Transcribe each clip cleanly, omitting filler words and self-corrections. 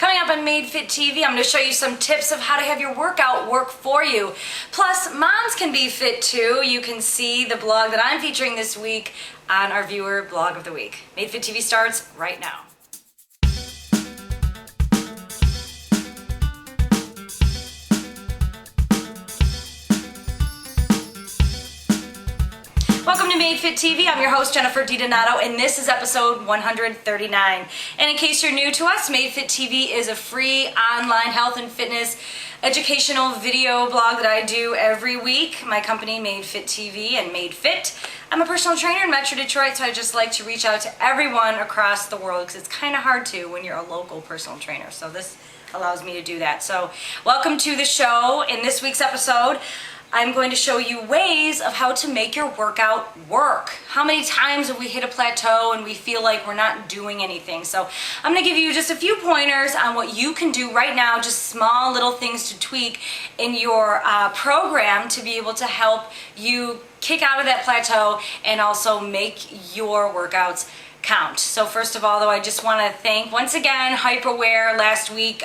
Coming up on Made Fit TV, I'm going to show you some tips of how to have your workout work for you. Plus, moms can be fit too. You can see the blog that I'm featuring this week on our viewer blog of the week. Made Fit TV starts right now. Welcome to Made Fit TV. I'm your host, Jennifer DiDonato, and this is episode 139. And in case you're new to us, Made Fit TV is a free online health and fitness educational video blog that I do every week. My company, Made Fit TV and Made Fit. I'm a personal trainer in Metro Detroit, so I just like to reach out to everyone across the world because it's kind of hard to when you're a local personal trainer. So this allows me to do that. So welcome to the show. In this week's episode, I'm going to show you ways of how to make your workout work. How many times have we hit a plateau and we feel like we're not doing anything? So I'm going to give you just a few pointers on what you can do right now, just small little things to tweak in your program to be able to help you kick out of that plateau and also make your workouts count. So first of all, though, I just want to thank once again Hyperwear. Last week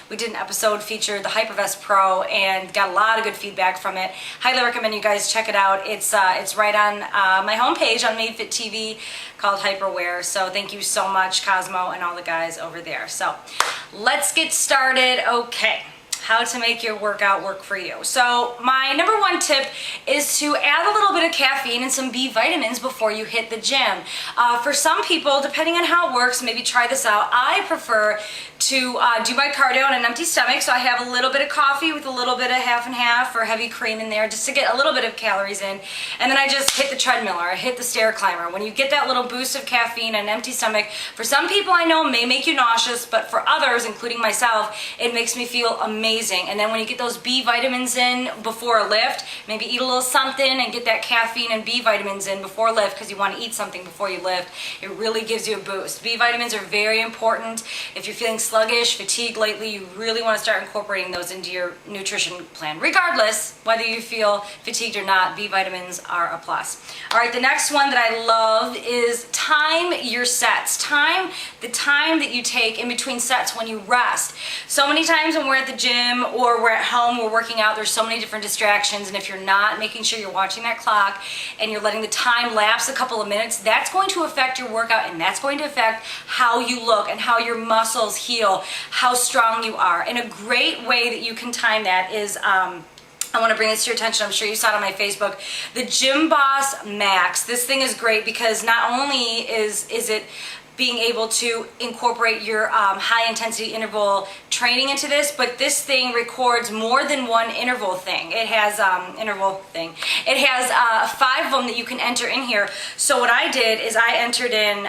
we did an episode featured the Hypervest Pro and got a lot of good feedback from it. Highly recommend you guys check it out. It's right on my homepage on Made Fit TV called Hyperwear. So thank you so much, Cosmo and all the guys over there. So let's get started. Okay. How to make your workout work for you. So my number one tip is to add a little bit of caffeine and some B vitamins before you hit the gym. For some people, depending on how it works, maybe try this out. I prefer to do my cardio on an empty stomach, so I have a little bit of coffee with a little bit of half and half or heavy cream in there just to get a little bit of calories in, and then I just hit the treadmill or I hit the stair climber. When you get that little boost of caffeine on an empty stomach, for some people I know may make you nauseous, but for others, including myself, it makes me feel amazing. And then when you get those B vitamins in before a lift, maybe eat a little something and get that caffeine and B vitamins in before lift because you want to eat something before you lift. It really gives you a boost. B vitamins are very important. If you're feeling sluggish, fatigued lately, you really want to start incorporating those into your nutrition plan. Regardless, whether you feel fatigued or not, B vitamins are a plus. All right, the next one that I love is time your sets. The time that you take in between sets when you rest. So many times when we're at the gym or we're at home, we're working out, there's so many different distractions, and if you're not making sure you're watching that clock and you're letting the time lapse a couple of minutes, that's going to affect your workout, and that's going to affect how you look and how your muscles heal, how strong you are. And a great way that you can time that is I want to bring this to your attention. I'm sure you saw it on my Facebook. The Gym Boss Max. This thing is great because not only is it being able to incorporate your high intensity interval training into this, but this thing records more than one interval thing. It has It has 5 of them that you can enter in here. So what I did is I entered in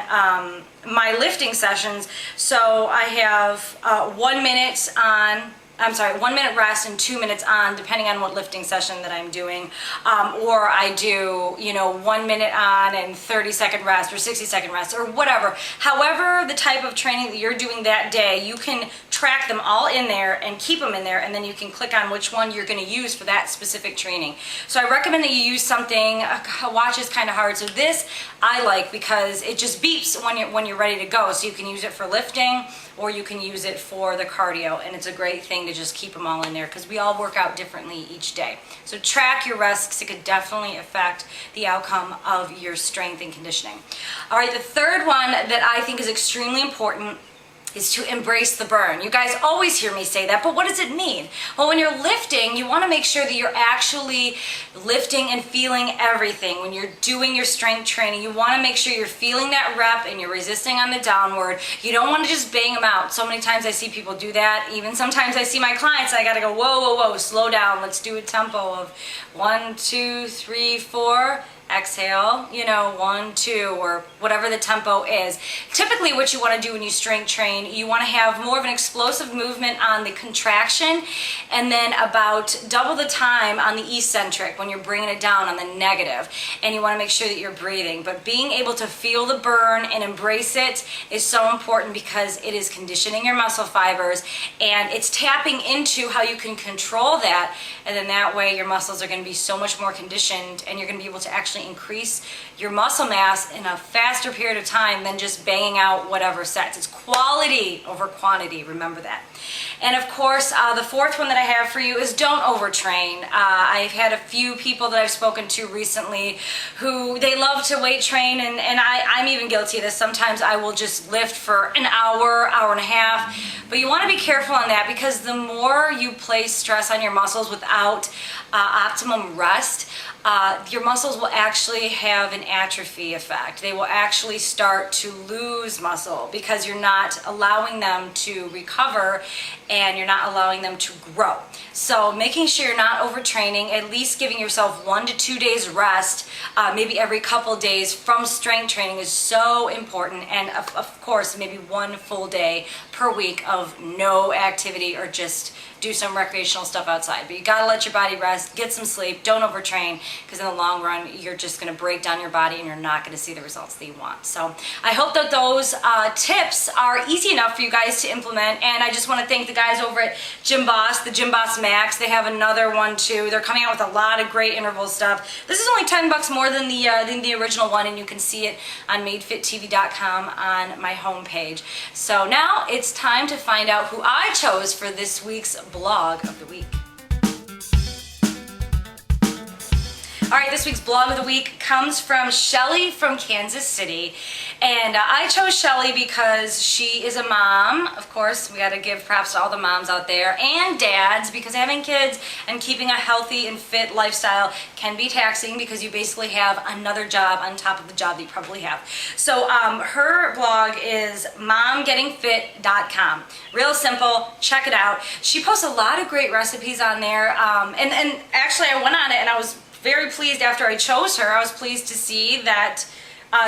my lifting sessions. So I have 1 minute on. 1 minute rest and 2 minutes on, depending on what lifting session that I'm doing. Or I do, 1 minute on and 30-second rest or 60-second rest or whatever. However, the type of training that you're doing that day, you can track them all in there and keep them in there, and then you can click on which one you're going to use for that specific training. So I recommend that you use something, a watch is kind of hard, so this I like because it just beeps when you're ready to go. So you can use it for lifting or you can use it for the cardio, and it's a great thing to just keep them all in there because we all work out differently each day. So track your rests because it could definitely affect the outcome of your strength and conditioning. All right, the third one that I think is extremely important is to embrace the burn. You guys always hear me say that, but what does it mean? Well, when you're lifting, you want to make sure that you're actually lifting and feeling everything. When you're doing your strength training, you want to make sure you're feeling that rep and you're resisting on the downward. You don't want to just bang them out. So many times I see people do that. Even sometimes I see my clients, I got to go, whoa, whoa, whoa, slow down. Let's do a tempo of 1, 2, 3, 4. Exhale, 1, 2, or whatever the tempo is. Typically what you want to do when you strength train, you want to have more of an explosive movement on the contraction and then about double the time on the eccentric when you're bringing it down on the negative. And you want to make sure that you're breathing. But being able to feel the burn and embrace it is so important because it is conditioning your muscle fibers and it's tapping into how you can control that, and then that way your muscles are going to be so much more conditioned and you're going to be able to actually actually increase your muscle mass in a faster period of time than just banging out whatever sets. It's quality over quantity, remember that. And of course, the fourth one that I have for you is don't overtrain. I've had a few people that I've spoken to recently who they love to weight train, and I'm even guilty of this. Sometimes I will just lift for an hour, hour and a half, but you want to be careful on that, because the more you place stress on your muscles without optimum rest, your muscles will actually have an atrophy effect. They will actually start to lose muscle because you're not allowing them to recover and you're not allowing them to grow. So making sure you're not overtraining, at least giving yourself 1 to 2 days rest, maybe every couple days from strength training is so important. And of course, maybe 1 full day per week of no activity or just do some recreational stuff outside. But you gotta let your body rest, get some sleep, don't overtrain, because in the long run, you're just gonna break down your body and you're not gonna see the results that you want. So I hope that those tips are easy enough for you guys to implement. And I just wanna thank the guys over at Gym Boss, the Gym Boss Max. They have another one too. They're coming out with a lot of great interval stuff. This is only $10 more than the original one, and you can see it on MadeFitTV.com on my homepage. So now it's time to find out who I chose for this week's blog of the week. All right, this week's blog of the week comes from Shelly from Kansas City. And I chose Shelly because she is a mom. Of course, we got to give props to all the moms out there, and dads, because having kids and keeping a healthy and fit lifestyle can be taxing, because you basically have another job on top of the job that you probably have. So her blog is momgettingfit.com. Real simple, check it out. She posts a lot of great recipes on there. And actually I went on it and I was very pleased after I chose her. I was pleased to see that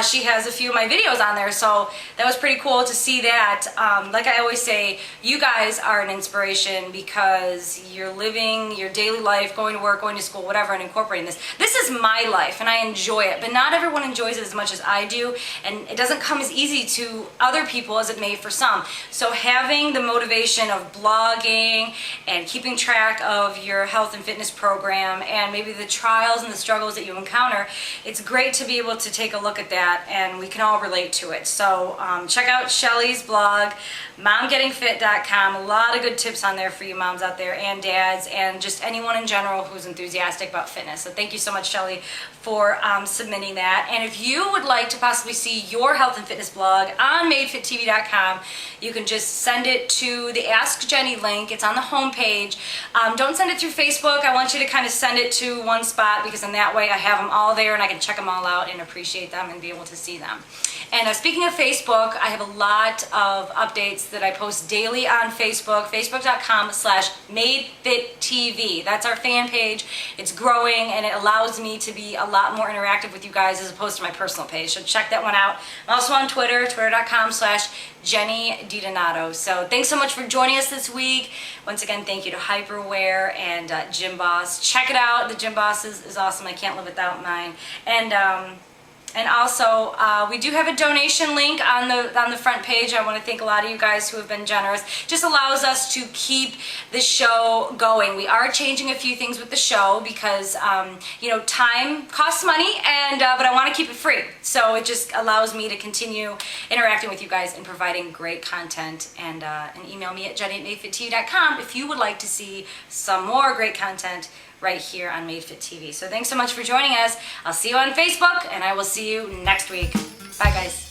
she has a few of my videos on there, so that was pretty cool to see that. Like I always say, you guys are an inspiration because you're living your daily life, going to work, going to school, whatever, and incorporating this. This is my life, and I enjoy it, but not everyone enjoys it as much as I do, and it doesn't come as easy to other people as it may for some. So having the motivation of blogging and keeping track of your health and fitness program and maybe the trials and the struggles that you encounter, it's great to be able to take a look at that, and we can all relate to it. So check out Shelly's blog, momgettingfit.com. A lot of good tips on there for you moms out there and dads and just anyone in general who's enthusiastic about fitness. So thank you so much, Shelly, for submitting that. And if you would like to possibly see your health and fitness blog on MadeFitTV.com, you can just send it to the Ask Jenny link. It's on the homepage. Don't send it through Facebook. I want you to kind of send it to one spot, because in that way I have them all there and I can check them all out and appreciate them and be able to see them. And speaking of Facebook, I have a lot of updates that I post daily on Facebook, facebook.com/MadeFitTV. That's our fan page. It's growing and it allows me to be a lot more interactive with you guys as opposed to my personal page. So check that one out. I'm also on Twitter, twitter.com/Jenny DiDonato. So thanks so much for joining us this week. Once again, thank you to Hyperwear and Gym Boss. Check it out. The Gym Boss is awesome. I can't live without mine. And also, we do have a donation link on the front page. I want to thank a lot of you guys who have been generous. Just allows us to keep the show going. We are changing a few things with the show because time costs money, and but I want to keep it free. So it just allows me to continue interacting with you guys and providing great content. And email me at jenny@madefit.com if you would like to see some more great content right here on MadeFit TV. So thanks so much for joining us. I'll see you on Facebook, and I will see you next week. Bye, guys.